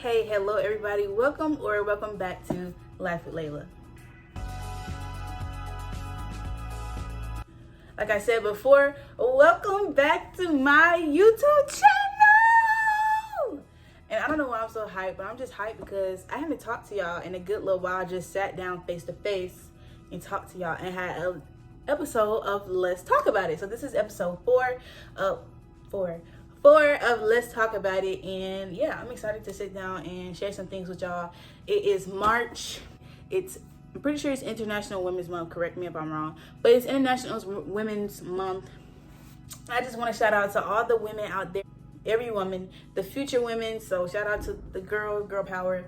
Hey, hello everybody. Welcome back to Life with Layla. Like I said before, welcome back to my YouTube channel. And I don't know why I'm so hyped, but I'm just hyped because I haven't talked to y'all in a good little while. I just sat down face to face and talked to y'all and had an episode of Let's Talk About It. So this is episode 4 of Let's Talk About It. And yeah, I'm excited to sit down and share some things with y'all. It is March. I'm pretty sure it's International Women's Month. Correct me if I'm wrong, but it's International Women's Month. I just want to shout out to all the women out there, every woman, the future women. So shout out to the girls, girl power,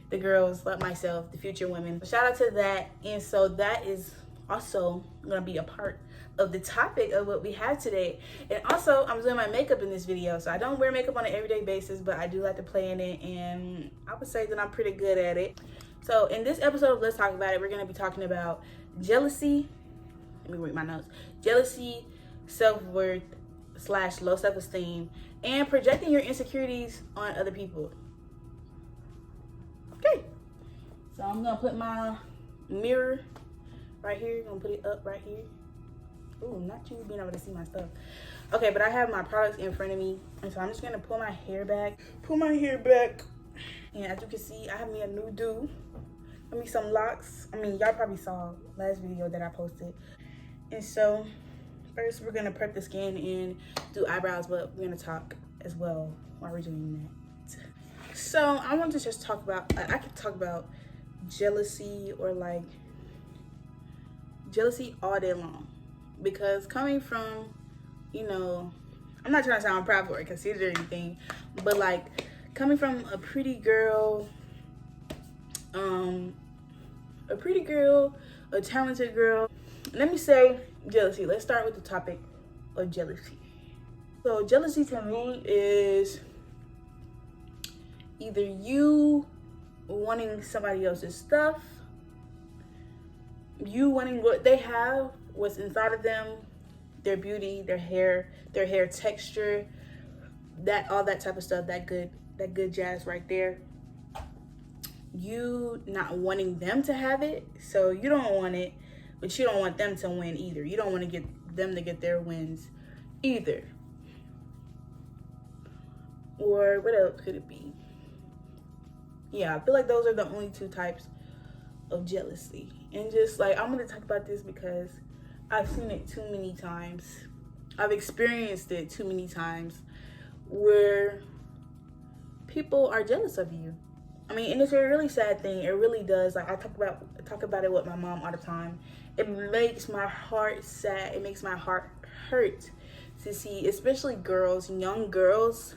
the girls like myself, the future women. Shout out to that. And so that is also going to be a part of the topic of what we have today. And also, I'm doing my makeup in this video. So I don't wear makeup on an everyday basis, but I do like to play in it. And I would say that I'm pretty good at it. So in this episode of Let's Talk About It, we're going to be talking about jealousy. Let me read my notes. Jealousy, self-worth / low self-esteem, and projecting your insecurities on other people. Okay. So I'm going to put my mirror right here. I'm going to put it up right here. Ooh, not you being able to see my stuff. Okay, but I have my products in front of me. And so I'm just going to pull my hair back. And as you can see, I have me a new do. Give me some locks. I mean, y'all probably saw last video that I posted. And so, first we're gonna prep the skin and do eyebrows, but we're gonna talk as well while we're doing that. So I want to just talk about, I could talk about jealousy or like jealousy all day long. Because coming from, you know, I'm not trying to sound proud or consider anything, but like coming from a pretty girl, a talented girl. Let me say jealousy. Let's start with the topic of jealousy. So jealousy to me is either you wanting somebody else's stuff, you wanting what they have, what's inside of them, their beauty, their hair texture, that all that type of stuff, that good jazz right there. You not wanting them to have it, so you don't want it, but you don't want them to win either. You don't want to get them to get their wins either. Or what else could it be? Yeah, I feel like those are the only two types of jealousy. And just like, I'm going to talk about this because I've seen it too many times. I've experienced it too many times where people are jealous of you. I mean, and it's a really sad thing. It really does. Like I talk about it with my mom all the time. It makes my heart sad. It makes my heart hurt to see, especially girls, young girls,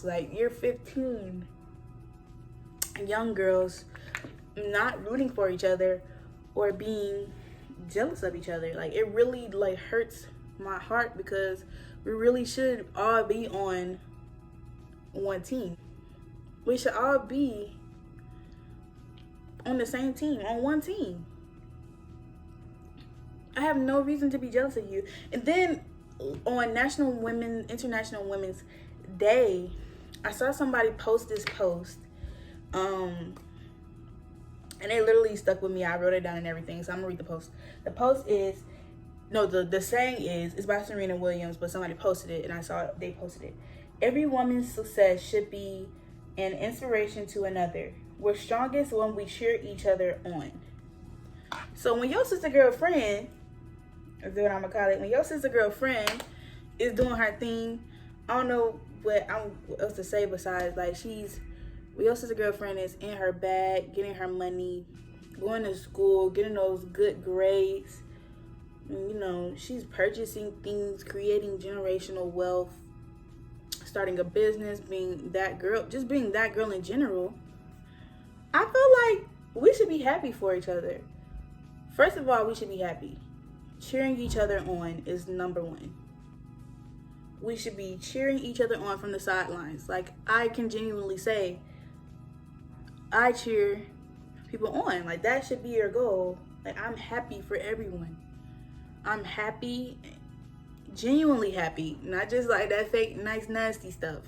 like you're 15, young girls not rooting for each other or being jealous of each other. Like it really like hurts my heart because we really should all be on one team. We should all be on the same team, on one team. I have no reason to be jealous of you. And then on International Women's Day, I saw somebody post this post. And it literally stuck with me. I wrote it down and everything. So I'm gonna read the post. The post is, the saying is, it's by Serena Williams, but somebody posted it and I saw they posted it. Every woman's success should be an inspiration to another. We're strongest when we cheer each other on. So when your sister girlfriend, is what I'm gonna call it, when your sister girlfriend is doing her thing, I don't know what else to say besides like when your sister girlfriend is in her bag, getting her money, going to school, getting those good grades, and, you know, she's purchasing things, creating generational wealth, starting a business, being that girl, just being that girl in general. I feel like we should be happy for each other. First of all, we should be happy. Cheering each other on is number one. We should be cheering each other on from the sidelines. Like, I can genuinely say, I cheer people on. Like, that should be your goal. Like, I'm happy for everyone. I'm happy, genuinely happy. Not just like that fake, nice, nasty stuff.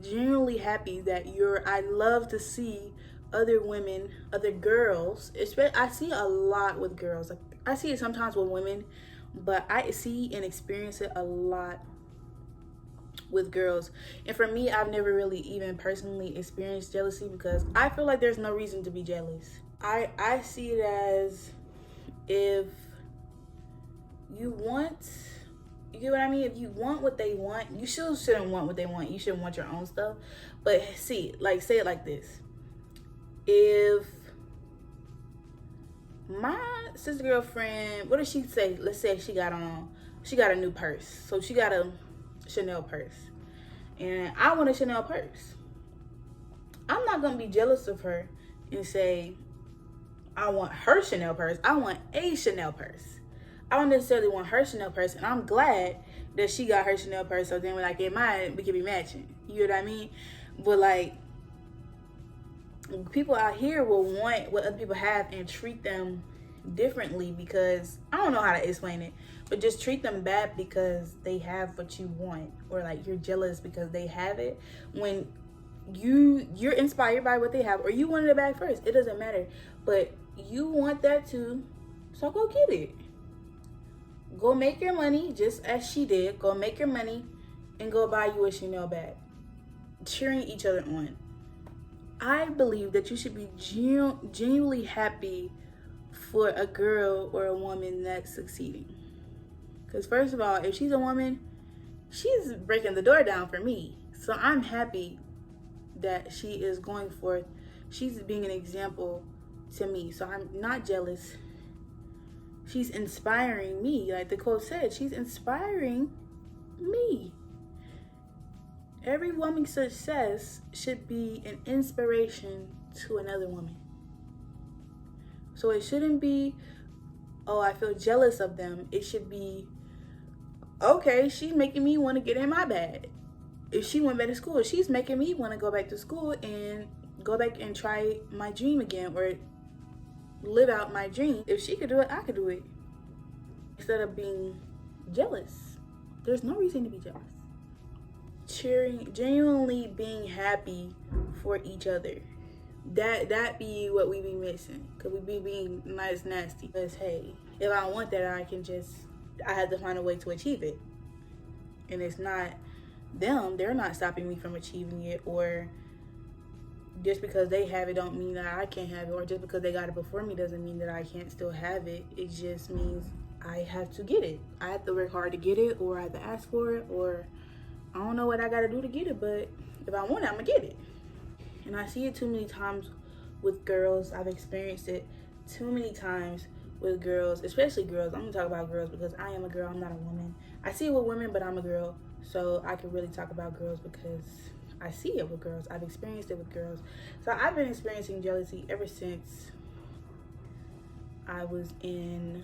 genuinely happy that I love to see other women, other girls, especially I see a lot with girls. Like I see it sometimes with women, but I see and experience it a lot with girls. And for me, I've never really even personally experienced jealousy because I feel like there's no reason to be jealous. I see it as, if you want, you get what I mean? If you want what they want, you still shouldn't want what they want. You shouldn't want your own stuff. But see, like, say it like this. If my sister girlfriend, what does she say? Let's say she got a new purse. So she got a Chanel purse. And I want a Chanel purse. I'm not gonna be jealous of her and say, I want her Chanel purse. I want a Chanel purse. I don't necessarily want her Chanel purse, and I'm glad that she got her Chanel purse, so then when I get mine, we can be matching. You know what I mean? But like, people out here will want what other people have and treat them differently because, I don't know how to explain it, but just treat them bad because they have what you want, or like you're jealous because they have it, when you're inspired by what they have, or you wanted it back first. It doesn't matter, but you want that too, so go get it. Go make your money just as she did. Go make your money and go buy you a Chanel bag. Cheering each other on. I believe that you should be genuinely happy for a girl or a woman that's succeeding. Because first of all, if she's a woman, she's breaking the door down for me. So I'm happy that she is going forth. She's being an example to me. So I'm not jealous. She's inspiring me. Like the quote said, she's inspiring me. Every woman's success should be an inspiration to another woman. So it shouldn't be, oh, I feel jealous of them. It should be, okay, she's making me want to get in my bag. If she went back to school, she's making me want to go back to school and go back and try my dream again, or live out my dream. If she could do it, I could do it. Instead of being jealous, there's no reason to be jealous. Cheering, genuinely being happy for each other. That be what we be missing, because we be being nice nasty. Because hey, if I want that, I have to find a way to achieve it. And it's not them, they're not stopping me from achieving it, or just because they have it don't mean that I can't have it, or just because they got it before me doesn't mean that I can't still have it. It just means I have to get it. I have to work hard to get it, or I have to ask for it, or I don't know what I gotta do to get it, but if I want it, I'm gonna get it. And I see it too many times with girls. I've experienced it too many times with girls, especially girls. I'm gonna talk about girls because I am a girl, I'm not a woman. I see it with women, but I'm a girl, so I can really talk about girls because I see it with girls. I've experienced it with girls. So I've been experiencing jealousy ever since I was in,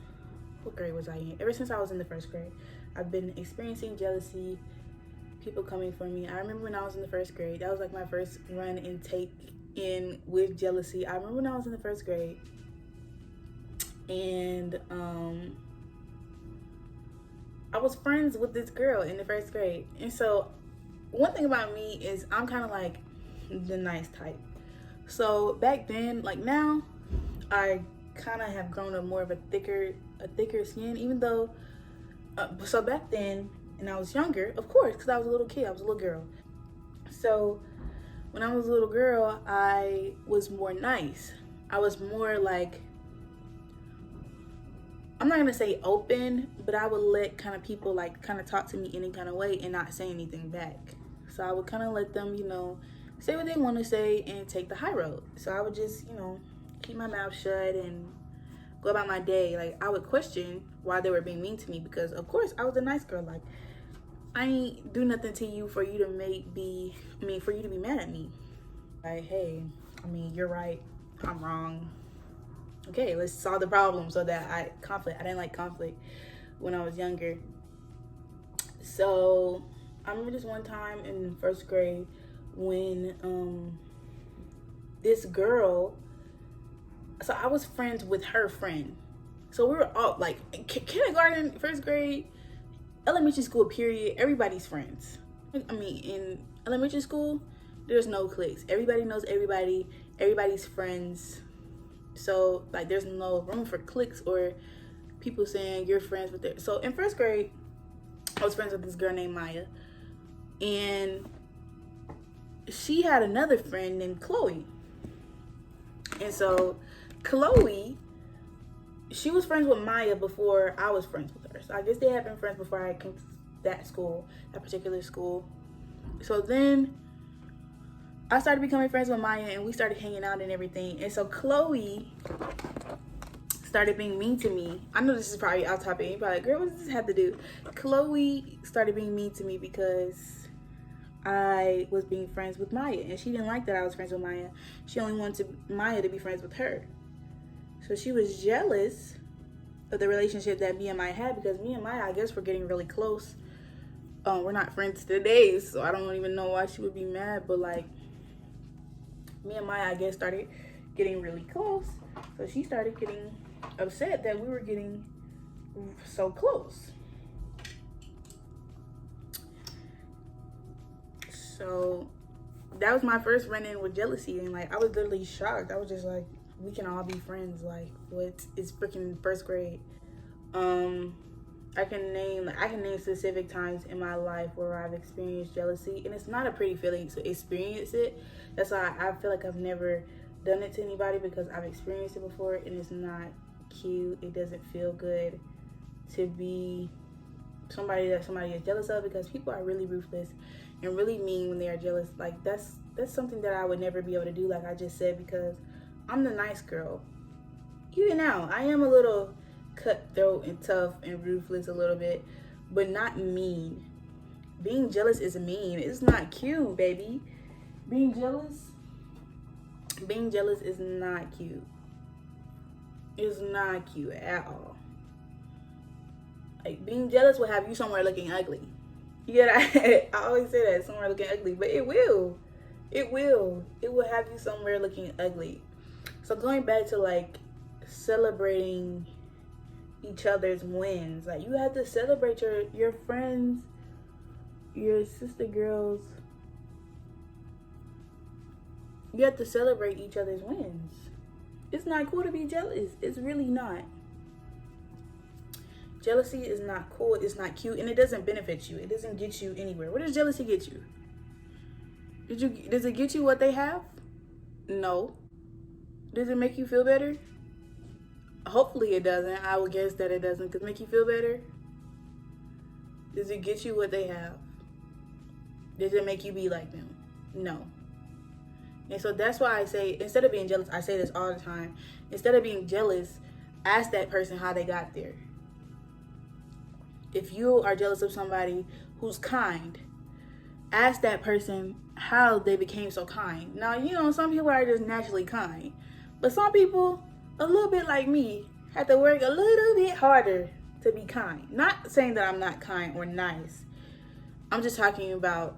what grade was I in? Ever since I was in the first grade. I've been experiencing jealousy, people coming for me. I remember when I was in the first grade, that was like my first run and take in with jealousy. I remember when I was in the first grade, and I was friends with this girl in the first grade. And so one thing about me is I'm kind of like the nice type. So back then, like now, I kind of have grown up more of a thicker skin, even though, so back then, and I was younger, of course, because I was a little kid, I was a little girl. So when I was a little girl, I was more nice. I was more like, I'm not gonna say open, but I would let kind of people like kind of talk to me any kind of way and not say anything back. So I would kind of let them, say what they want to say and take the high road. So I would just, keep my mouth shut and go about my day. Like I would question why they were being mean to me, because of course I was a nice girl. Like I ain't do nothing to you for you to for you to be mad at me. Like, hey, you're right, I'm wrong. Okay, let's solve the problem. So that I didn't like conflict when I was younger. So I remember this one time in first grade when this girl, so I was friends with her friend. So we were all like kindergarten, first grade, elementary school period, everybody's friends. And Elementary school, there's no cliques. Everybody knows everybody. Everybody's friends. So like, there's no room for cliques or people saying you're friends with it. So in first grade, I was friends with this girl named Maya, and she had another friend named Chloe. And so Chloe, she was friends with Maya before I was friends with her. So I guess they had been friends before I came to that school, that particular school. So then I started becoming friends with Maya, and we started hanging out and everything. And so Chloe started being mean to me. I know this is probably off topic. You're probably like, girl, what does this have to do? Chloe started being mean to me because I was being friends with Maya, and she didn't like that I was friends with Maya. She only wanted Maya to be friends with her. So she was jealous of the relationship that me and Maya had, because me and Maya, I guess, were getting really close. We're not friends today, so I don't even know why she would be mad, but like, me and Maya, I guess, started getting really close. So she started getting upset that we were getting so close. So that was my first run-in with jealousy, and like, I was literally shocked. I was just like, we can all be friends. Like, what? It's freaking first grade. I can name specific times in my life where I've experienced jealousy, and it's not a pretty feeling to experience it. That's why I feel like I've never done it to anybody, because I've experienced it before, and it's not cute. It doesn't feel good to be somebody that somebody is jealous of, because people are really ruthless and really mean when they are jealous. Like, that's something that I would never be able to do, like I just said, because I'm the nice girl. Even now, I am a little cutthroat and tough and ruthless a little bit, but not mean. Being jealous is mean. It's not cute, baby. Being jealous is not cute. It's not cute at all. Like, being jealous will have you somewhere looking ugly. Yeah, I always say that, somewhere looking ugly, but it will have you somewhere looking ugly. So going back to like celebrating each other's wins, like, you have to celebrate your friends, your sister girls. You have to celebrate each other's wins. It's not cool to be jealous. It's really not. Jealousy is not cool. It's not cute, and it doesn't benefit you. It doesn't get you anywhere. What does jealousy get you? Does it get you what they have? No. Does it make you feel better? Hopefully it doesn't. I would guess that it doesn't. Does it make you feel better? Does it get you what they have? Does it make you be like them? No. And so that's why I say, instead of being jealous, I say this all the time. Instead of being jealous, ask that person how they got there. If you are jealous of somebody who's kind, ask that person how they became so kind. Now, you know, some people are just naturally kind, but some people, a little bit like me, have to work a little bit harder to be kind. Not saying that I'm not kind or nice. I'm just talking about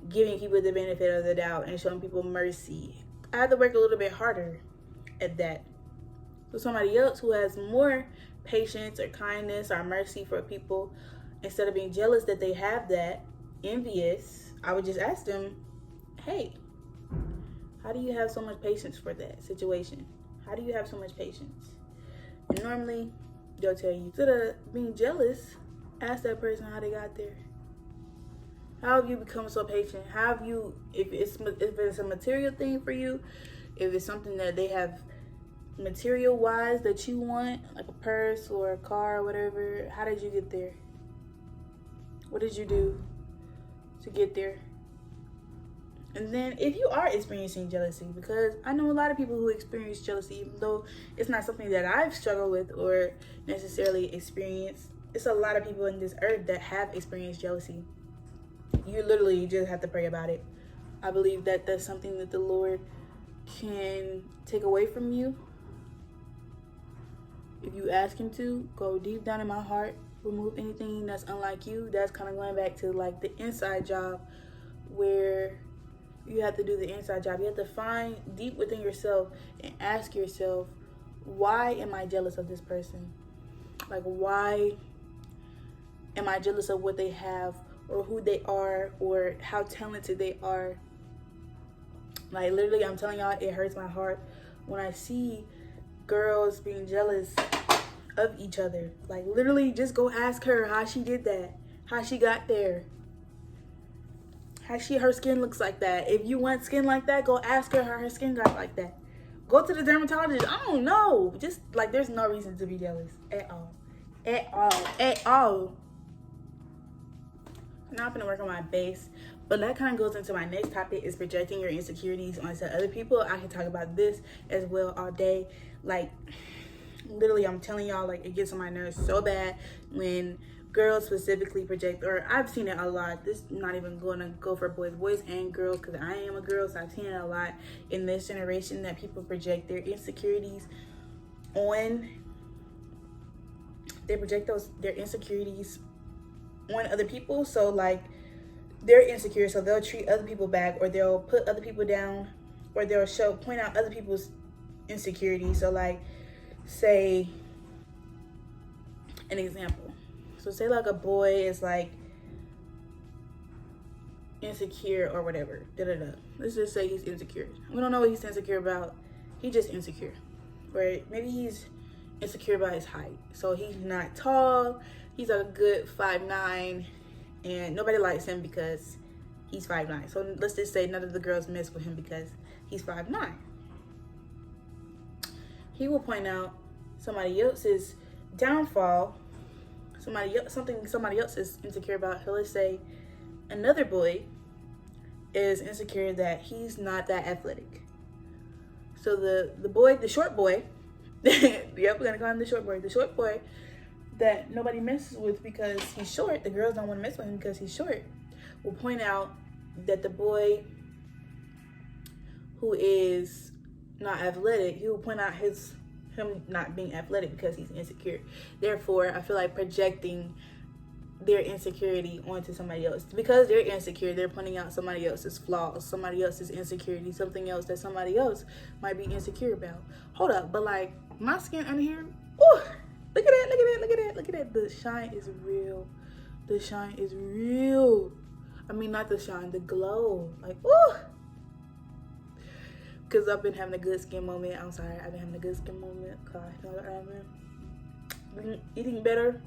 giving people the benefit of the doubt and showing people mercy. I have to work a little bit harder at that. So somebody else who has more patience or kindness or mercy for people, instead of being jealous that they have that, envious, I would just ask them, hey, how do you have so much patience for that situation? How do you have so much patience? And normally they'll tell you, instead of being jealous, ask that person how they got there. How have you become so patient? How have you, if it's a material thing for you, if it's something that they have material wise that you want, like a purse or a car or whatever, how did you get there? What did you do to get there? And then if you are experiencing jealousy, because I know a lot of people who experience jealousy, even though it's not something that I've struggled with or necessarily experienced, it's a lot of people in this earth that have experienced jealousy. You literally just have to pray about it. I believe that that's something that the Lord can take away from you. If you ask him to, go deep down in my heart, remove anything that's unlike you. That's kind of going back to like the inside job, where you have to do the inside job. You have to find deep within yourself and ask yourself, why am I jealous of this person? Like, why am I jealous of what they have or who they are or how talented they are. Like, literally, I'm telling y'all, it hurts my heart when I see girls being jealous of each other. Like, literally, just go ask her how she did that, how she got there, how her skin looks like that. If you want skin like that, go ask her how her skin got like that. Go to the dermatologist. I don't know. Just, like, there's no reason to be jealous at all. At all. At all. Now I'm gonna work on my base. But that kind of goes into my next topic, is projecting your insecurities onto other people. I can talk about this as well all day. Like, literally, I'm telling y'all, like, it gets on my nerves so bad when girls specifically project, or I've seen it a lot. This is not even going to go for boys and girls, because I am a girl, so I've seen it a lot in this generation, that people project their insecurities on, their insecurities on other people. So, like, they're insecure, so they'll treat other people back, or they'll put other people down, or they'll point out other people's insecurities. So, like, say an example. So say, like, a boy is, like, insecure or whatever. Let's just say he's insecure. We don't know what he's insecure about. He's just insecure. Or maybe he's insecure about his height. So he's not tall. He's a good 5'9", and nobody likes him because he's 5'9". So let's just say none of the girls mess with him because he's 5'9". He will point out somebody else's downfall, somebody else is insecure about. So let's say another boy is insecure that he's not that athletic. So the short boy, yep, we're gonna call him the short boy that nobody messes with because he's short. The girls don't want to mess with him because he's short. Will point out that the boy who is not athletic, he will point out him not being athletic because he's insecure. Therefore, I feel like projecting their insecurity onto somebody else. Because they're insecure, they're pointing out somebody else's flaws, somebody else's insecurity, something else that somebody else might be insecure about. Hold up, but, like, my skin under here, ooh, look at that. The shine is real. I mean, not the shine, the glow. Like, ooh. Because I've been having a good skin moment. I'm sorry, I've been having a good skin moment. I've been eating better.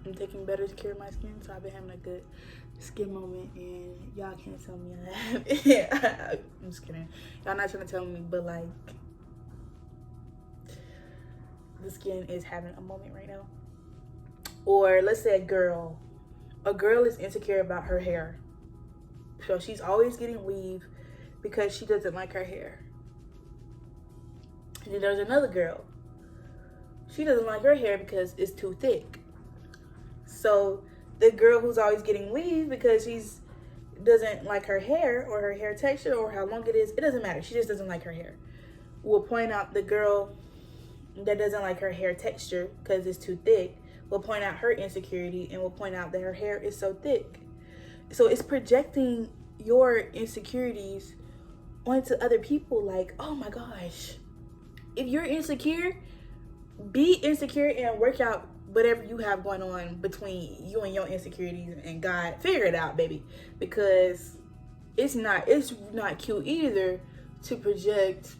I'm taking better care of my skin. So I've been having a good skin moment. And y'all can't tell me I have. I'm just kidding. Y'all not trying to tell me, but, like, the skin is having a moment right now. Or let's say a girl is insecure about her hair. So she's always getting weave because she doesn't like her hair. And then there's another girl. She doesn't like her hair because it's too thick. So the girl who's always getting weave because she doesn't like her hair or her hair texture or how long it is, it doesn't matter. She just doesn't like her hair. We'll point out the girl that doesn't like her hair texture because it's too thick. We'll point out her insecurity, and we'll point out that her hair is so thick. So it's projecting your insecurities onto other people. Like, oh my gosh, if you're insecure, be insecure and work out whatever you have going on between you and your insecurities and God. Figure it out, baby, because it's not cute either to project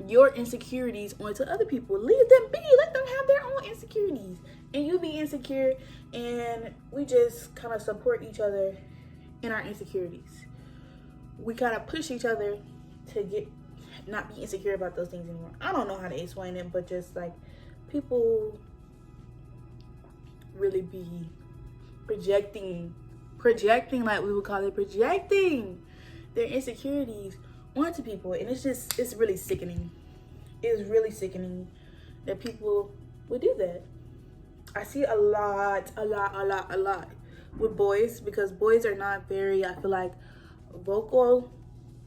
your insecurities onto other people. Leave them be. Let them have their own insecurities, and you be insecure, and we just kind of support each other in our insecurities. We kind of push each other to not be insecure about those things anymore. I don't know how to explain it, but just, like, people really be projecting, like we would call it, projecting their insecurities onto people, and it's really sickening. It's really sickening that people would do that. I see a lot with boys, because boys are not very, I feel like, vocal.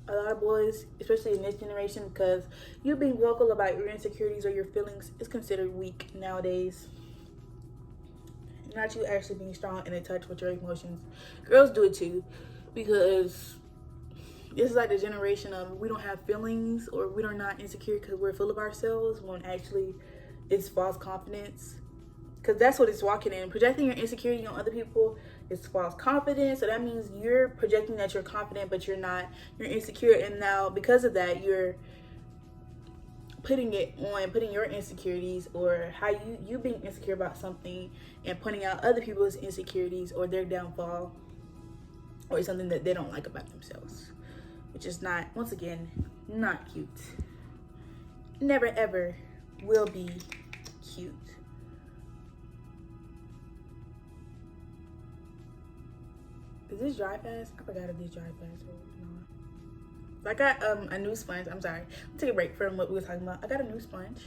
A lot of boys, especially in this generation, because you being vocal about your insecurities or your feelings is considered weak nowadays. Not you actually being strong and in touch with your emotions. Girls do it too, because this is like the generation of we don't have feelings, or we are not insecure because we're full of ourselves, when actually it's false confidence. Because that's what it's walking in. Projecting your insecurity on other people It's false confidence. So that means you're projecting that you're confident, but you're not. You're insecure, and now because of that, you're putting your insecurities, or how you being insecure about something, and pointing out other people's insecurities or their downfall, or something that they don't like about themselves, which is not, once again, not cute. Never ever will be cute. Is this dry fast? I forgot if this dry fast or not. I got a new sponge. I'm sorry. I'll take a break from what we were talking about. I got a new sponge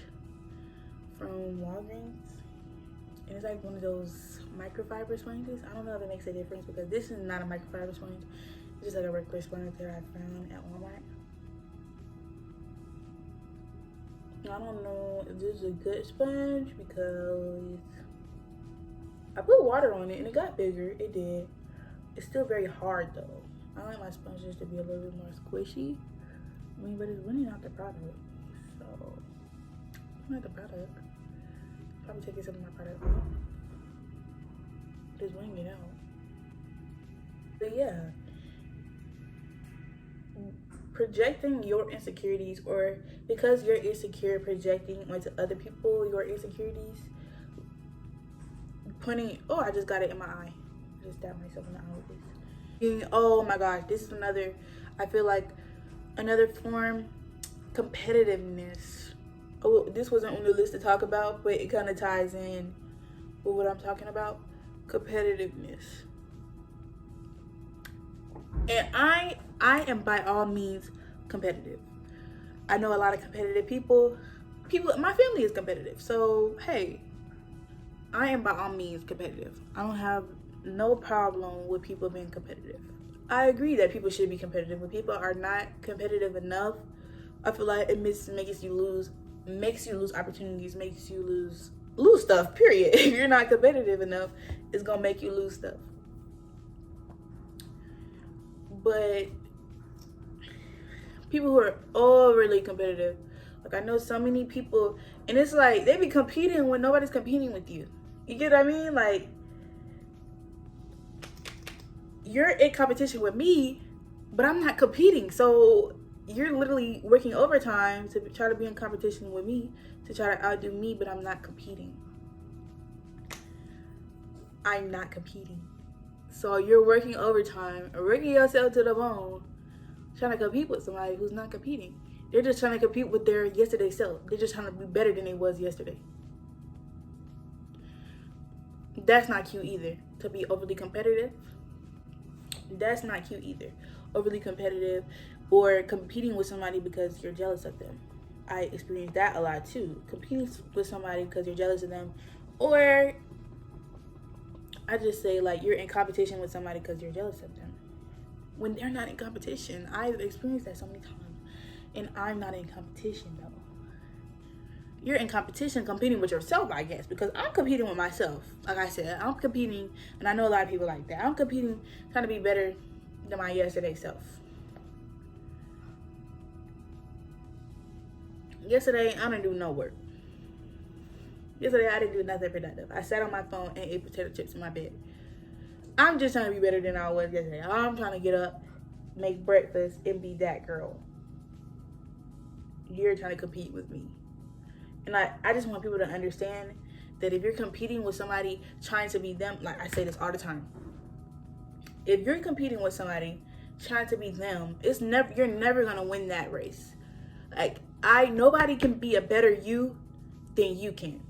from Walgreens. And it's like one of those microfiber sponges. I don't know if it makes a difference, because this is not a microfiber sponge. It's just like a regular sponge that I found at Walmart. I don't know if this is a good sponge, because I put water on it and it got bigger. It did. It's still very hard though. I like my sponges to be a little bit more squishy. I mean, but it's really not the product. So, it's not the product. Probably taking some of my product out. Just weighing it out. But yeah. Projecting your insecurities, or because you're insecure, projecting onto other people your insecurities. Oh, I just got it in my eye. I just stabbed myself in the eye with this. Oh my gosh, this is I feel like another form, competitiveness. Oh, this wasn't on the list to talk about, but it kind of ties in with what I'm talking about. Competitiveness. And I am by all means competitive. I know a lot of competitive people. My family is competitive. So, hey, I am by all means competitive. I don't have no problem with people being competitive. I agree that people should be competitive. When people are not competitive enough, I feel like it makes you lose opportunities, makes you lose stuff, period. If you're not competitive enough, it's gonna make you lose stuff. But people who are overly competitive, like I know so many people, and it's like they be competing when nobody's competing with you. You get what I mean? Like, you're in competition with me, but I'm not competing. So you're literally working overtime to try to be in competition with me, to try to outdo me, but I'm not competing. I'm not competing. So you're working overtime, working yourself to the bone, trying to compete with somebody who's not competing. They're just trying to compete with their yesterday self. They're just trying to be better than they was yesterday. That's not cute either. To be overly competitive, that's not cute either. Overly competitive, or competing with somebody because you're jealous of them. I experienced that a lot too. Competing with somebody because you're jealous of them, or I just say like you're in competition with somebody because you're jealous of them, when they're not in competition. I've experienced that so many times, and I'm not in competition though. You're in competition, competing with yourself, I guess, because I'm competing with myself. Like I said, I'm competing, and I know a lot of people like that. I'm competing, trying to be better than my yesterday self. Yesterday, I didn't do no work. Yesterday, I didn't do nothing productive. I sat on my phone and ate potato chips in my bed. I'm just trying to be better than I was yesterday. I'm trying to get up, make breakfast, and be that girl. You're trying to compete with me. And I just want people to understand that if you're competing with somebody trying to be them, like I say this all the time, if you're competing with somebody trying to be them, you're never gonna win that race. Like nobody can be a better you than you can.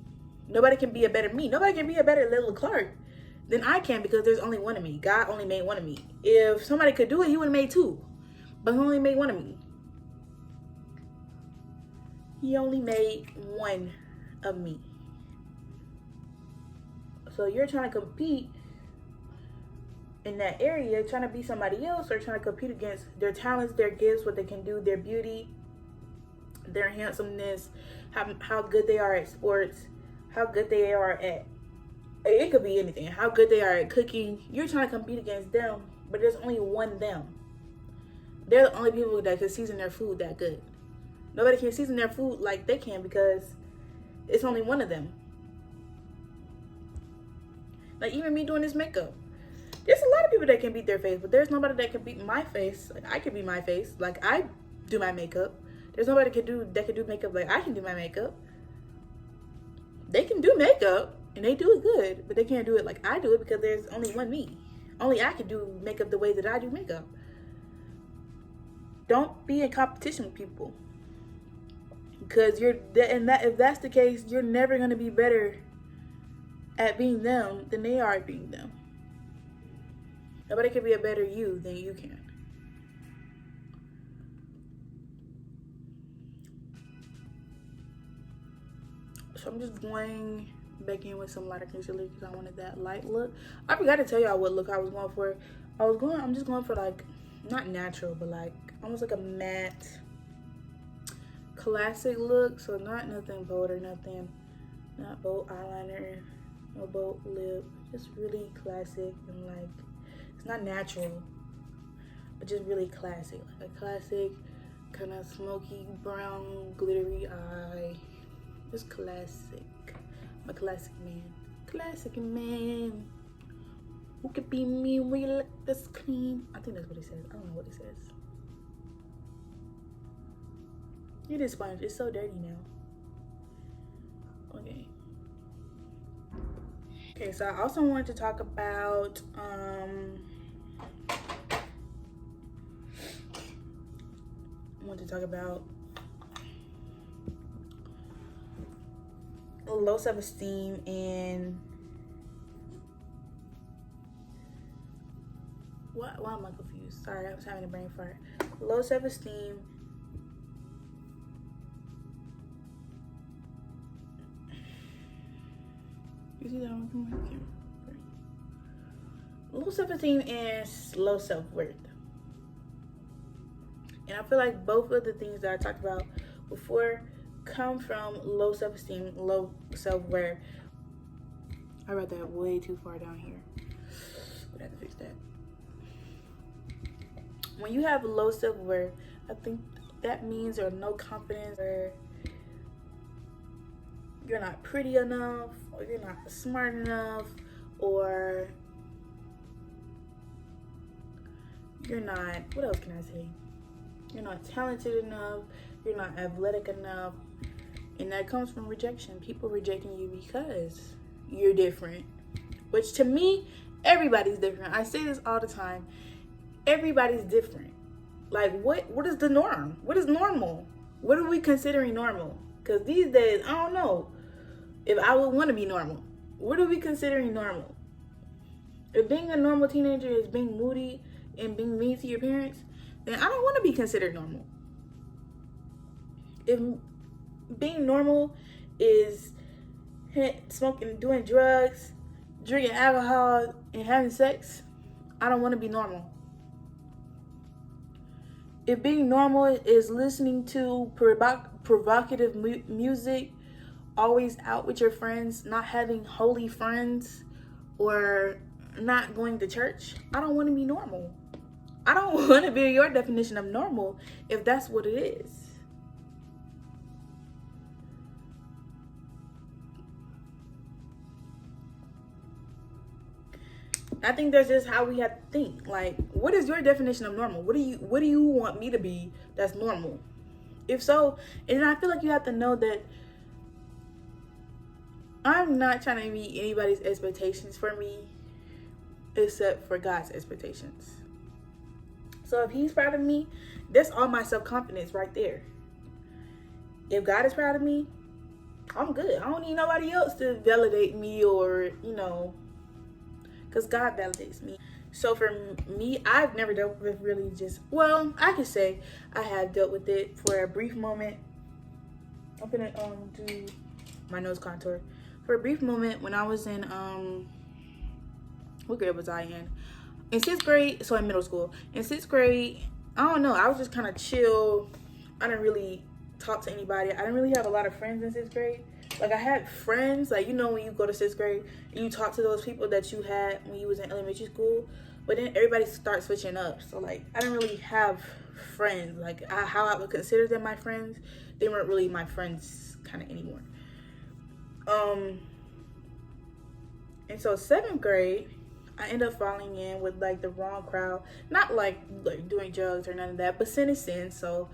Nobody can be a better me. Nobody can be a better little Clark than I can, because there's only one of me. God only made one of me. If somebody could do it, he would have made two, but he only made one of me. He only made one of me. So you're trying to compete in that area, trying to be somebody else, or trying to compete against their talents, their gifts, what they can do, their beauty, their handsomeness, how good they are at sports, how good they are at, it could be anything, how good they are at cooking. You're trying to compete against them, but there's only one them. They're the only people that can season their food that good. Nobody can season their food like they can, because it's only one of them. Like even me doing this makeup, There's a lot of people that can beat their face, but there's nobody that can beat my face. Like, I can beat my face. Like, I do my makeup. There's nobody that can do makeup like I can do my makeup. They can do makeup, and they do it good, but they can't do it like I do it because there's only one me. Only I can do makeup the way that I do makeup. Don't be in competition with people. Because if that's the case, you're never going to be better at being them than they are at being them. Nobody can be a better you than you can. So I'm just going back in with some lighter concealer because I wanted that light look. I forgot to tell y'all what look I was going for. I'm just going for like, not natural, but like almost like a matte classic look. So nothing bold or nothing, not bold eyeliner, no bold lip, just really classic and like, it's not natural, but just really classic, like a classic kind of smoky brown glittery eye. Just classic. I'm a classic man. Classic man. Who could be me when you let this clean? I think that's what it says. I don't know what it says. It is sponge. It's so dirty now. Okay. Okay, so I also wanted to talk about low self-esteem and why am I confused? Sorry, I was having a brain fart. Low self-esteem you see that on camera? Low self-esteem and low self-worth. And I feel like both of the things that I talked about before come from low self-esteem, low self-worth. I wrote that way too far down here. We'd have to fix that. When you have low self-worth, I think that means there's no confidence, or you're not pretty enough, or you're not smart enough, or you're not, what else can I say? You're not talented enough, you're not athletic enough. And that comes from rejection. People rejecting you because you're different. Which to me, everybody's different. I say this all the time. Everybody's different. Like, what is the norm? What is normal? What are we considering normal? Because these days, I don't know if I would want to be normal. What are we considering normal? If being a normal teenager is being moody and being mean to your parents, then I don't want to be considered normal. If being normal is smoking, doing drugs, drinking alcohol, and having sex, I don't want to be normal. If being normal is listening to provocative music, always out with your friends, not having holy friends, or not going to church, I don't want to be normal. I don't want to be your definition of normal if that's what it is. I think that's just how we have to think. Like, what is your definition of normal? What do you want me to be that's normal? If so, and I feel like you have to know that I'm not trying to meet anybody's expectations for me except for God's expectations. So if he's proud of me, that's all my self-confidence right there. If God is proud of me, I'm good. I don't need nobody else to validate me, or, because God validates me. So for me, I've never dealt with really I could say I have dealt with it for a brief moment. I'm gonna do my nose contour. For a brief moment when I was in, what grade was I in? In 6th grade, so in middle school. In 6th grade, I don't know, I was just kind of chill. I didn't really talk to anybody. I didn't really have a lot of friends in 6th grade. Like, I had friends, like, when you go to 6th grade and you talk to those people that you had when you was in elementary school, but then everybody starts switching up. So, like, I didn't really have friends. Like, how I would consider them my friends, they weren't really my friends kind of anymore. And so 7th grade, I end up falling in with like the wrong crowd. Not like doing drugs or none of that, but sin is sin. So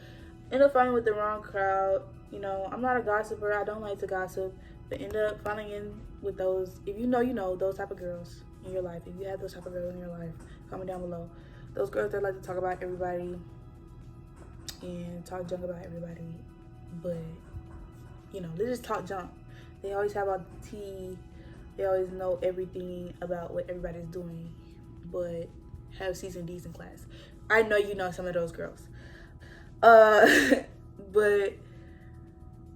end up falling with the wrong crowd. You know, I'm not a gossiper. I don't like to gossip, but end up falling in with those. If you know those type of girls in your life. If you have those type of girls in your life, comment down below. Those girls that like to talk about everybody and talk junk about everybody, but you know, they just talk junk. They always have all the tea. They always know everything about what everybody's doing, but have C's and D's in class. I know you know some of those girls. But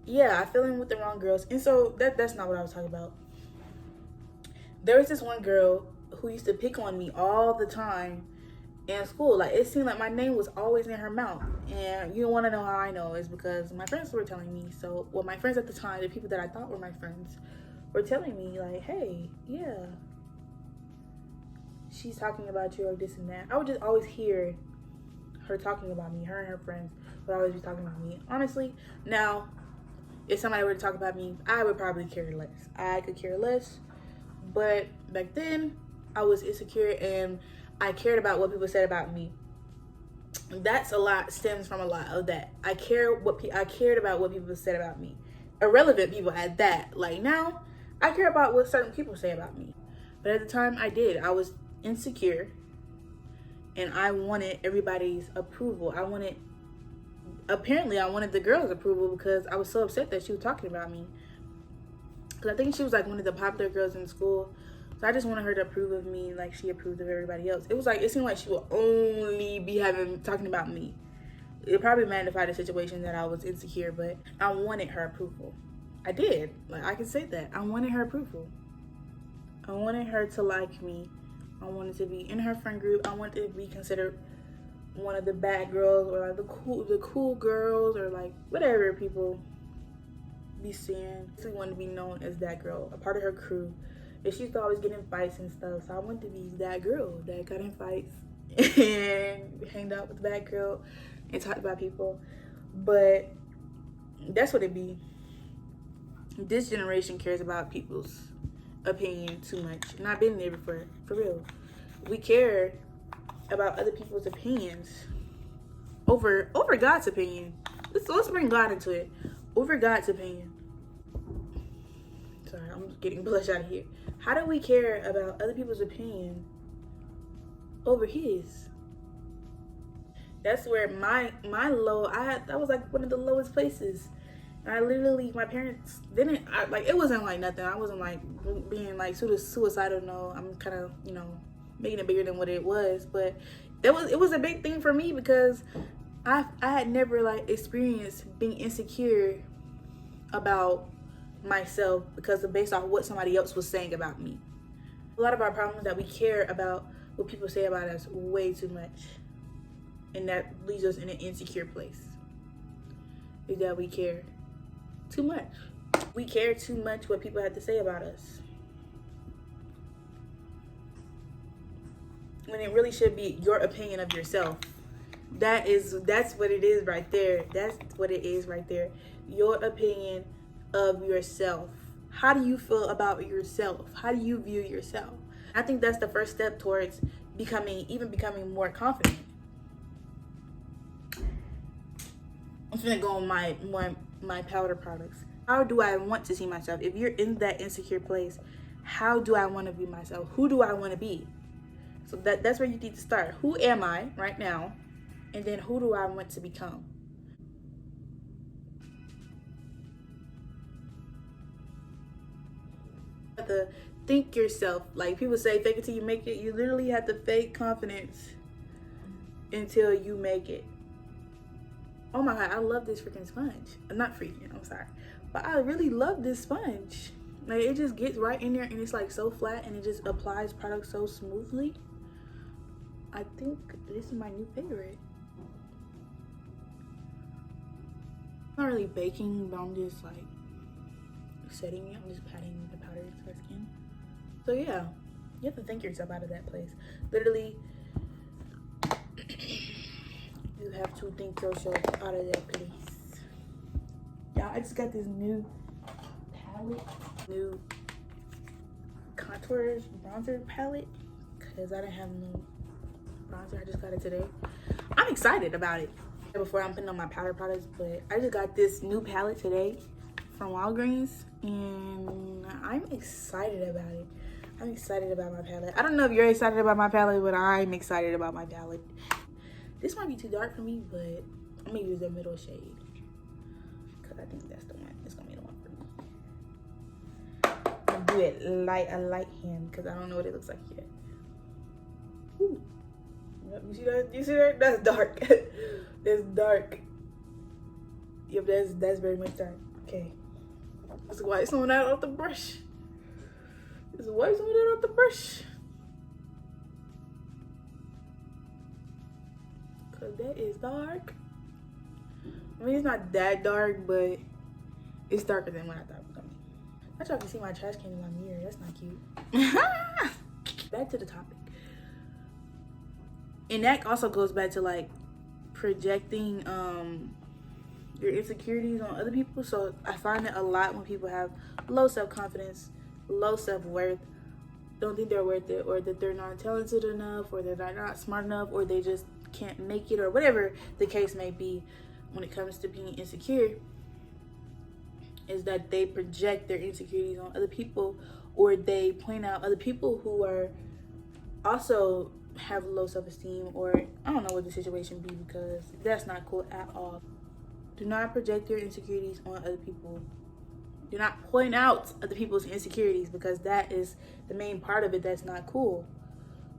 yeah, I fell in with the wrong girls, and so that's not what I was talking about. There was this one girl who used to pick on me all the time in school. Like, it seemed like my name was always in her mouth. And you don't want to know how I know, is because my friends were telling me. So, well, my friends at the time, the people that I thought were my friends, were telling me like, hey, yeah, she's talking about you or this and that. I would just always hear her talking about me. Her and her friends would always be talking about me. Honestly, now, if somebody were to talk about me, I would probably care less. I could care less. But back then, I was insecure and I cared about what people said about me. That's a lot, stems from a lot of that. I cared about what people said about me. Irrelevant people at that. Like, now, I care about what certain people say about me. But at the time, I did. I was insecure and I wanted everybody's approval. I wanted the girl's approval because I was so upset that she was talking about me. Because I think she was like one of the popular girls in school. So I just wanted her to approve of me like she approved of everybody else. It seemed like she would only be talking about me. It probably magnified the situation that I was insecure, but I wanted her approval. I did. Like, I can say that. I wanted her approval. I wanted her to like me. I wanted to be in her friend group. I wanted to be considered one of the bad girls, or like the cool girls, or like whatever people be saying. I wanted to be known as that girl, a part of her crew. And she used to always get in fights and stuff, so I wanted to be that girl that got in fights and hanged out with the bad girl and talked about people. But that's what it be. This generation cares about people's opinion too much, and I've been there before, for real. We care about other people's opinions over God's opinion. Let's bring God into it. Over God's opinion. Sorry, I'm getting blush out of here. How do we care about other people's opinion over his? That's where my low, that was like one of the lowest places. And I literally, my parents didn't, it wasn't like nothing. I wasn't like being like suicidal. No, I'm kind of, making it bigger than what it was. But it was a big thing for me because I had never like experienced being insecure about myself because of based off what somebody else was saying about me. A lot of our problems that we care about what people say about us way too much, and that leaves us in an insecure place, is that we care too much. We care too much what people have to say about us, when it really should be your opinion of yourself. That's what it is right there. That's what it is right there. Your opinion of yourself. How do you feel about yourself? How do you view yourself? I think that's the first step towards becoming more confident. I'm gonna go on my powder products. How do I want to see myself? If you're in that insecure place, how do I want to be myself? Who do I want to be? So that's where you need to start. Who am I right now? And then who do I want to become? You have to think yourself. Like people say, fake it till you make it. You literally have to fake confidence until you make it. Oh my God, I love this freaking sponge. Not freaking, I'm sorry. But I really love this sponge. Like, it just gets right in there and it's like so flat and it just applies product so smoothly. I think this is my new favorite. I'm not really baking, but I'm just like setting it. I'm just patting the powder into my skin. So yeah, you have to think yourself out of that place. Literally, you have to think yourself out of that place. Y'all, I just got this new palette, new contours bronzer palette. because I didn't have no bronzer. I just got it today. I'm excited about it. Before I'm putting on my powder products, but I just got this new palette today from Walgreens, and I'm excited about it. I'm excited about my palette. I don't know if you're excited about my palette, but I'm excited about my palette. This might be too dark for me, but I'm gonna use the middle shade because I think that's the one. It's gonna be the one for me. I'm gonna do it a light hand because I don't know what it looks like yet. Ooh. Yep, you see that? You see that? That's dark. That's dark. Yep, that's very much dark. Okay. Let's wipe some of that off the brush. Let's wipe some of that off the brush. Cause that is dark. I mean, it's not that dark, but it's darker than what I thought it was gonna be. I y'all can see my trash can in my mirror. That's not cute. Back to the topic. And that also goes back to like projecting your insecurities on other people. So I find it a lot when people have low self-confidence, low self-worth, don't think they're worth it, or that they're not talented enough, or they're not smart enough, or they just can't make it, or whatever the case may be when it comes to being insecure, is that they project their insecurities on other people, or they point out other people who are also have low self-esteem, or I don't know what the situation be, because that's not cool at all. Do not project your insecurities on other people. Do not point out other people's insecurities, because that is the main part of it that's not cool.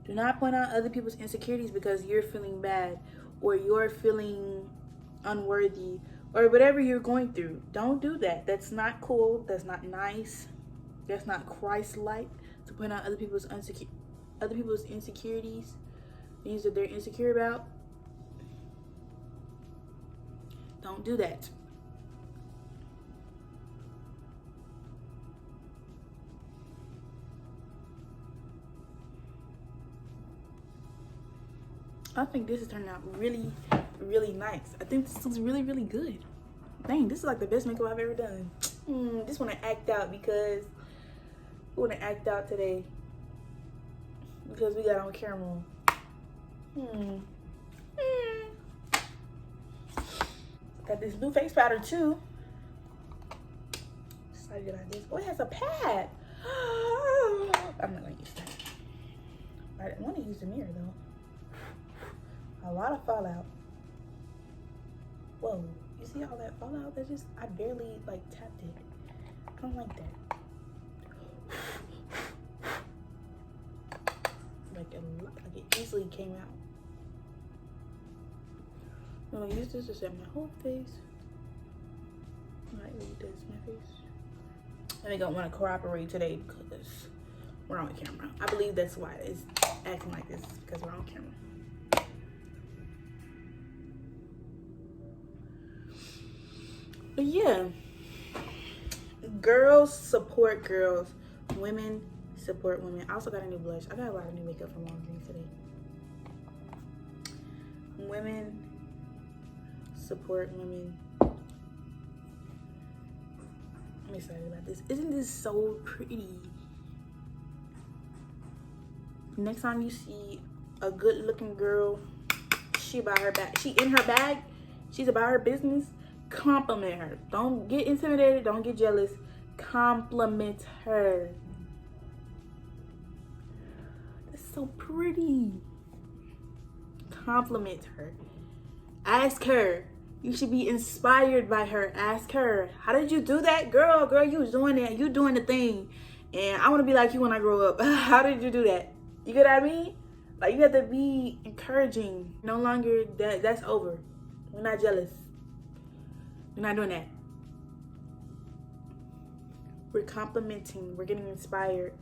Do not point out other people's insecurities because you're feeling bad, or you're feeling unworthy, or whatever you're going through. Don't do that. That's not cool. That's not nice. That's not Christ-like to point out other people's insecurities, things that they're insecure about. Don't do that. I think this is turning out really, really nice. I think this looks really, really good. Dang, this is like the best makeup I've ever done. Just want to act out because we want to act out today because we got on camera. Got this new face powder too. Excited about this. Oh, it has a pad. I'm not gonna use that. I want to use the mirror though. A lot of fallout. Whoa, you see all that fallout? That's just, I barely like tapped it. I don't like that. Like it easily came out. I'm gonna use this to set my whole face. Lightly does my face. And they don't want to cooperate today because we're on camera. I believe that's why it's acting like this, because we're on camera. But yeah, girls support girls, women support women. I also got a new blush. I got a lot of new makeup from Walgreens today. Women support women. I'm excited about this. Isn't this so pretty? Next time you see a good looking girl, she about her bag. She in her bag. She's about her business. Compliment her. Don't get intimidated. Don't get jealous. Compliment her. That's so pretty. Compliment her. Ask her. You should be inspired by her. Ask her, how did you do that? Girl, you was doing that. You doing the thing. And I want to be like you when I grow up. How did you do that? You get what I mean? Like, you have to be encouraging. No longer that's over. We're not jealous. We're not doing that. We're complimenting. We're getting inspired.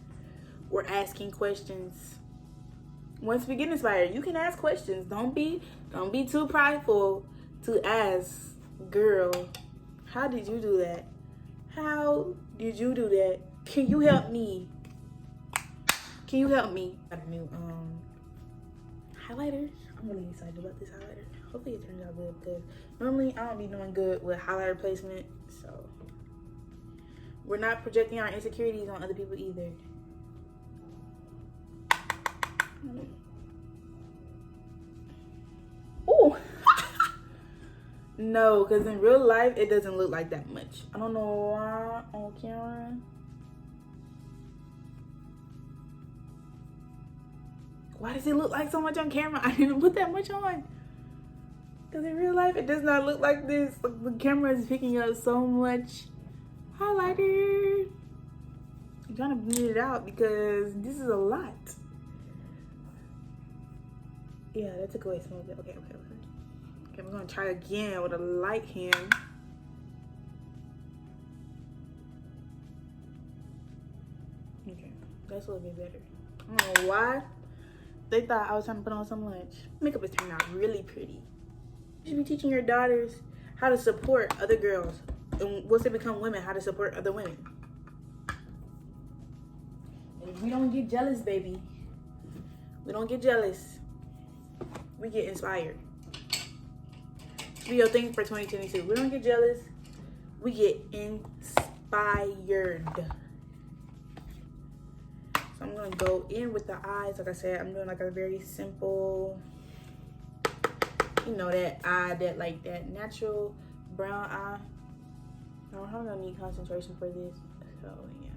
We're asking questions. Once we get inspired, you can ask questions. Don't be too prideful to ask, girl, how did you do that? How did you do that? Can you help me? Can you help me? Got a new highlighter. I'm really excited about this highlighter. Hopefully it turns out good, because normally I don't be doing good with highlighter placement. So we're not projecting our insecurities on other people either. Ooh. No, because in real life, it doesn't look like that much. I don't know why on camera. Why does it look like so much on camera? I didn't put that much on. Because in real life, it does not look like this. Like, the camera is picking up so much highlighter. I'm trying to blend it out because this is a lot. Yeah, that took away some of it. Okay. Okay, we're gonna try again with a light hand. Okay, that's a little bit better. I don't know why they thought I was trying to put on some lunch. Makeup is turning out really pretty. You should be teaching your daughters how to support other girls, and once they become women, how to support other women. And we don't get jealous, baby. We don't get jealous. We get inspired. Be your thing for 2022. We don't get jealous. We get inspired. So I'm gonna go in with the eyes. Like I said, I'm doing like a very simple, you know, that eye, that like that natural brown eye. I'm gonna need concentration for this. So yeah.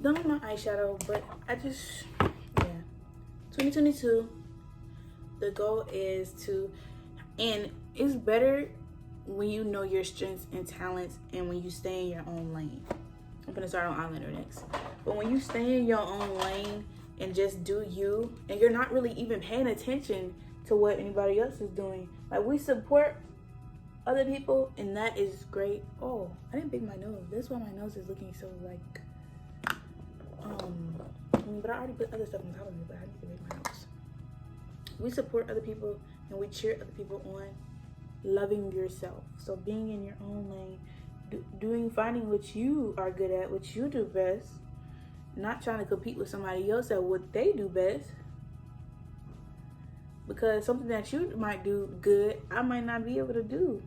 Done with my eyeshadow, but I just, yeah. 2022. The goal is to, and it's better when you know your strengths and talents and when you stay in your own lane. I'm gonna start on eyeliner next. But when you stay in your own lane and just do you, and you're not really even paying attention to what anybody else is doing. Like, we support other people, and that is great. Oh, I didn't pick my nose. That's why my nose is looking so like, but I already put other stuff on top of it, but I need to make my nose. We support other people and we cheer other people on. Loving yourself. So being in your own lane, finding what you are good at, what you do best, not trying to compete with somebody else at what they do best. Because something that you might do good, I might not be able to do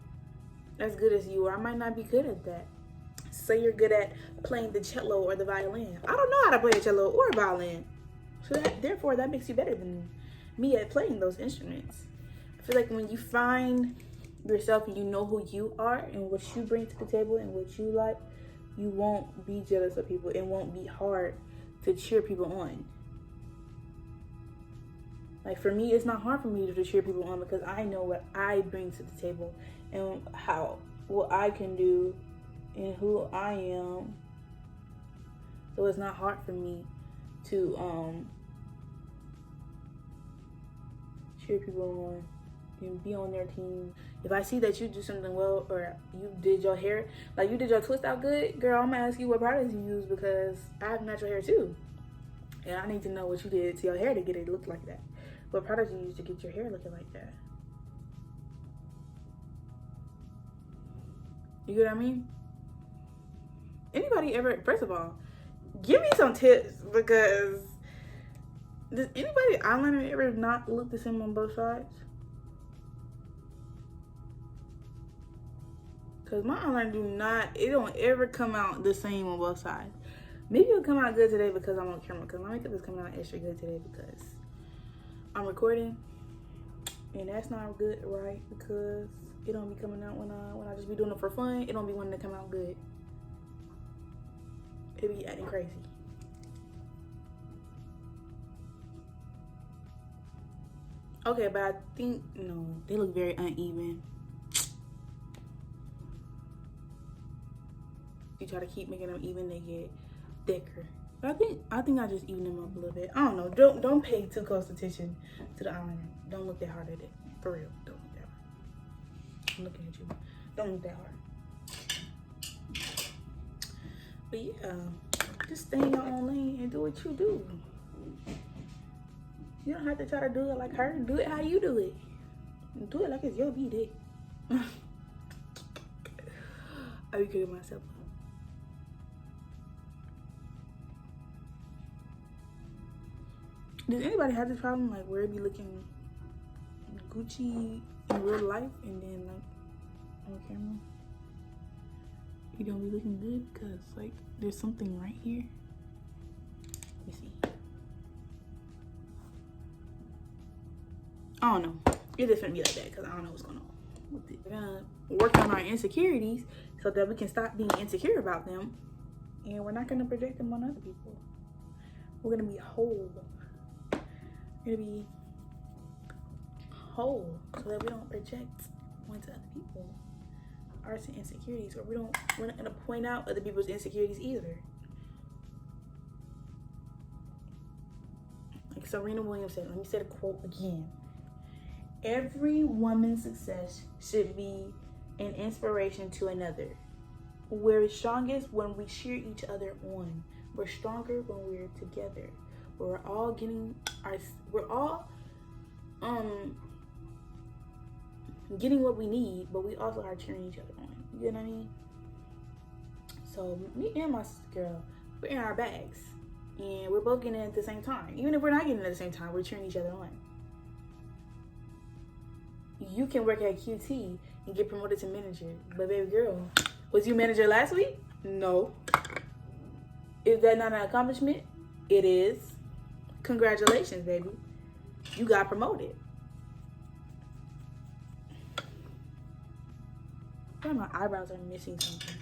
as good as you, or I might not be good at that. Say you're good at playing the cello or the violin. I don't know how to play a cello or a violin. So therefore, that makes you better than me at playing those instruments. I feel like when you find yourself and you know who you are and what you bring to the table and what you like, you won't be jealous of people. It won't be hard to cheer people on. Like, for me, it's not hard for me to cheer people on because I know what I bring to the table and what I can do and who I am. So it's not hard for me to cheer people on and be on their team. If I see that you do something well, or you did your hair, like you did your twist out good, girl, I'm gonna ask you what products you use because I have natural hair too. And I need to know what you did to your hair to get it look like that. What products you use to get your hair looking like that. You get what I mean? Anybody ever, first of all, give me some tips, because does anybody eyeliner ever not look the same on both sides? Because my eyeliner it don't ever come out the same on both sides. Maybe it'll come out good today because I'm on camera, because my makeup is coming out extra good today because I'm recording, and that's not good, right? Because it don't be coming out when I just be doing it for fun. It don't be wanting to come out good. It be acting crazy. Okay, but I think, no, they look very uneven. You try to keep making them even, they get thicker. But I think I just even them up a little bit. I don't know. Don't pay too close attention to the eyeliner. Don't look that hard at it. For real. Don't look that hard. I'm looking at you. Don't look that hard. But yeah, just stay in your own lane and do what you do. You don't have to try to do it like her. Do it how you do it. Do it like it's your B-day. I be kicking myself up. Does anybody have this problem, like where it be looking Gucci in real life and then like on camera you don't be looking good because like there's something right here? Let me see. I don't know. It's just gonna be like that because I don't know what's going on with it. We're gonna work on our insecurities so that we can stop being insecure about them, and we're not gonna project them on other people. We're gonna be whole. We're gonna be whole so that we don't project onto other people our insecurities, or we're not gonna point out other people's insecurities either. Like Serena Williams said, let me say the quote again. Every woman's success should be an inspiration to another. We're strongest when we cheer each other on. We're stronger when we're together. We're all getting what we need, but we also are cheering each other on. You know what I mean? So me and my girl, we're in our bags, and we're both getting it at the same time. Even if we're not getting it at the same time, we're cheering each other on. You can work at QT and get promoted to manager, but baby girl, was you manager last week? No. Is that not an accomplishment? It is. Congratulations, baby. You got promoted. My eyebrows are missing something.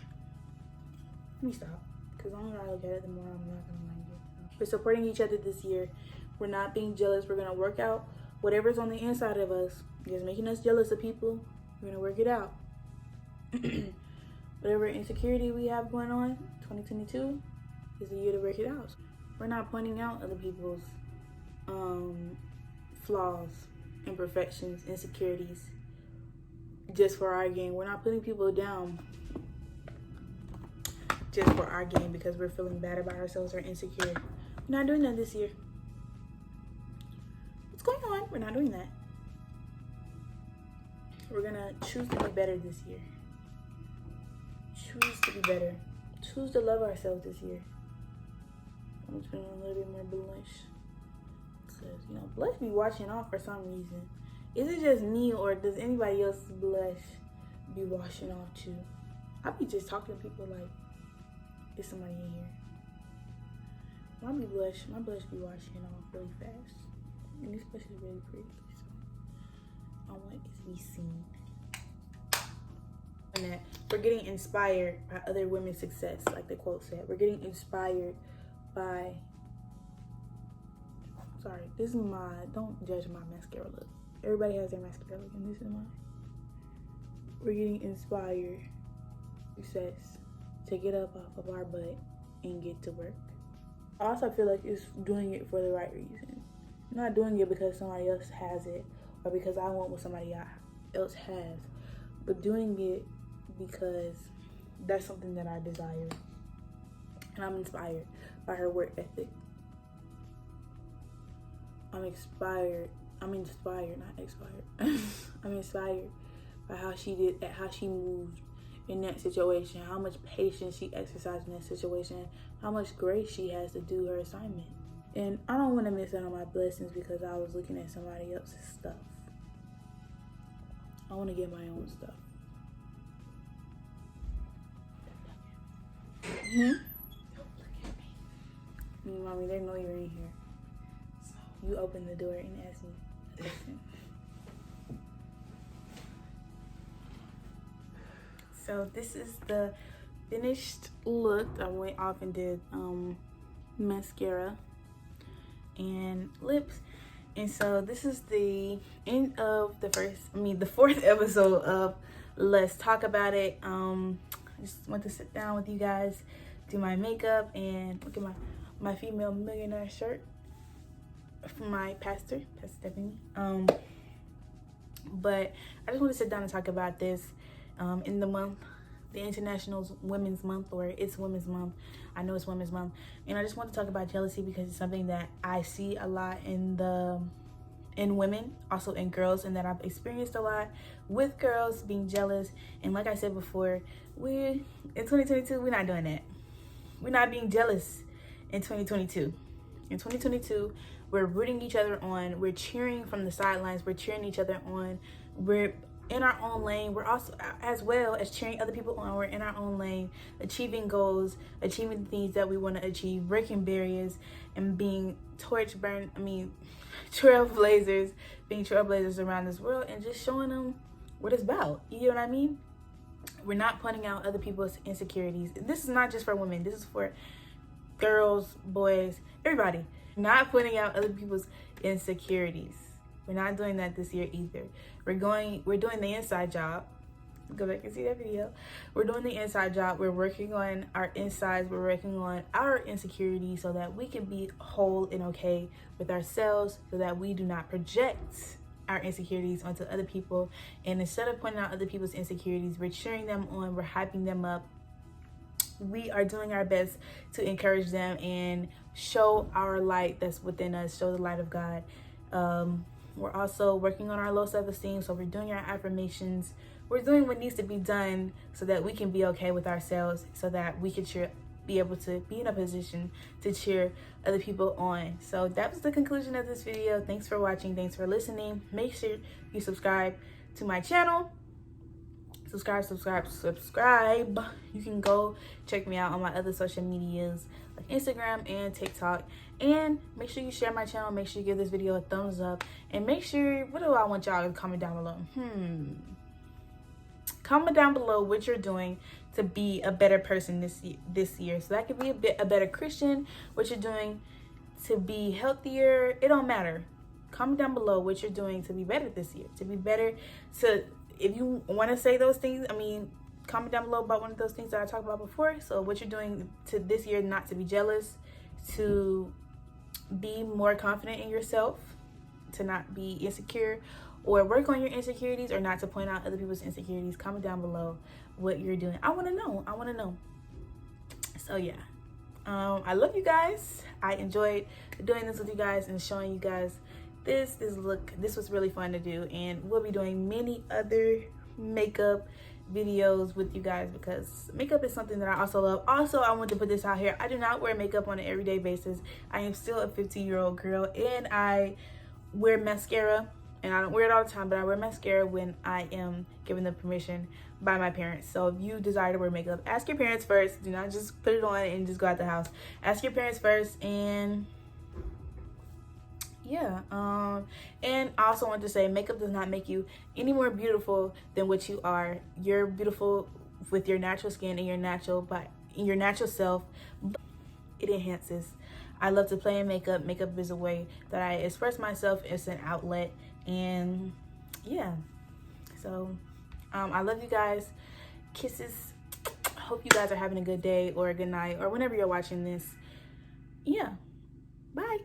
Let me stop. Because the longer I look at it, the more I'm not going to like it. We're supporting each other this year. We're not being jealous. We're going to work out whatever's on the inside of us. Just making us jealous of people. We're going to work it out. Whatever insecurity we have going on, 2022 is the year to work it out. We're not pointing out other people's flaws, imperfections, insecurities just for our gain. We're not putting people down just for our gain because we're feeling bad about ourselves or insecure. We're not doing that this year. What's going on? We're not doing that. We're gonna choose to be better this year. Choose to be better. Choose to love ourselves this year. I'm just putting a little bit more blush. Because, you know, blush be washing off for some reason. Is it just me, or does anybody else's blush be washing off too? I be just talking to people like, is somebody in here? My blush be washing off really fast. And this blush is really pretty, so I want it to be seen. And that we're getting inspired by other women's success, like the quote said. We're getting inspired by, sorry, this is my, don't judge my mascara look. Everybody has their mascara look, and this is mine. We're getting inspired, success, to get up off of our butt and get to work. I also feel like it's doing it for the right reason. I'm not doing it because somebody else has it or because I want what somebody else has, but doing it because that's something that I desire. And I'm inspired by her work ethic. I'm inspired, not expired. I'm inspired by how she did that, how she moved in that situation, how much patience she exercised in that situation, how much grace she has to do her assignment. And I don't want to miss out on my blessings because I was looking at somebody else's stuff. I want to get my own stuff. Don't look at me. Mommy, they know you're in here. So you open the door and ask me a question. So this is the finished look. I went off and did mascara and lips. And so this is the end of the fourth episode of Let's Talk About It. I just want to sit down with you guys, do my makeup, and look at my female millionaire shirt from my pastor, Pastor Stephanie. But I just want to sit down and talk about this in the month, the International Women's Month, or it's Women's Month. I know it's Women's Month, and I just want to talk about jealousy because it's something that I see a lot in women, also in girls, and that I've experienced a lot with girls being jealous. And like I said before, in 2022, we're not doing that. We're not being jealous in 2022. In 2022, we're rooting each other on. We're cheering from the sidelines. We're cheering each other on. in our own lane. We're also, as well as cheering other people on, we're in our own lane, achieving goals, achieving things that we want to achieve, breaking barriers, and being trailblazers, being trailblazers around this world, and just showing them what it's about. You know what I mean? We're not pointing out other people's insecurities. This is not just for women. This is for girls, boys, everybody. Not pointing out other people's insecurities. We're not doing that this year either. We're doing the inside job. Go back and see that video. We're doing the inside job. We're working on our insides. We're working on our insecurities so that we can be whole and okay with ourselves, so that we do not project our insecurities onto other people. And instead of pointing out other people's insecurities, we're cheering them on, we're hyping them up. We are doing our best to encourage them and show our light that's within us, show the light of God. We're also working on our low self-esteem, so we're doing our affirmations. We're doing what needs to be done so that we can be okay with ourselves, so that we can be able to be in a position to cheer other people on. So that was the conclusion of this video. Thanks for watching. Thanks for listening. Make sure you subscribe to my channel. Subscribe. You can go check me out on my other social medias like Instagram and TikTok. And make sure you share my channel. Make sure you give this video a thumbs up. And make sure, what do I want y'all to comment down below? Comment down below what you're doing to be a better person this year. So that could be a better Christian, what you're doing to be healthier. It don't matter. Comment down below what you're doing to be better this year. To be better, if you want to say those things, comment down below about one of those things that I talked about before. So what you're doing to this year, not to be jealous, to be more confident in yourself, to not be insecure or work on your insecurities, or not to point out other people's insecurities. Comment down below what you're doing. I want to know. So yeah, I love you guys. I enjoyed doing this with you guys and showing you guys this look. This was really fun to do, and we'll be doing many other makeup videos with you guys, because makeup is something that I also love. Also, I want to put this out here. I do not wear makeup on an everyday basis. I am still a 15-year-old girl, and I wear mascara, and I don't wear it all the time, but I wear mascara when I am given the permission by my parents. So if you desire to wear makeup, ask your parents first. Do not just put it on and just go out the house. Ask your parents first. And yeah, and I also want to say, makeup does not make you any more beautiful than what you are. You're beautiful with your natural skin and your natural self. It enhances. I love to play in makeup. Makeup is a way that I express myself. It's an outlet. And yeah, so I love you guys. Kisses. Hope you guys are having a good day or a good night or whenever you're watching this. Yeah, bye.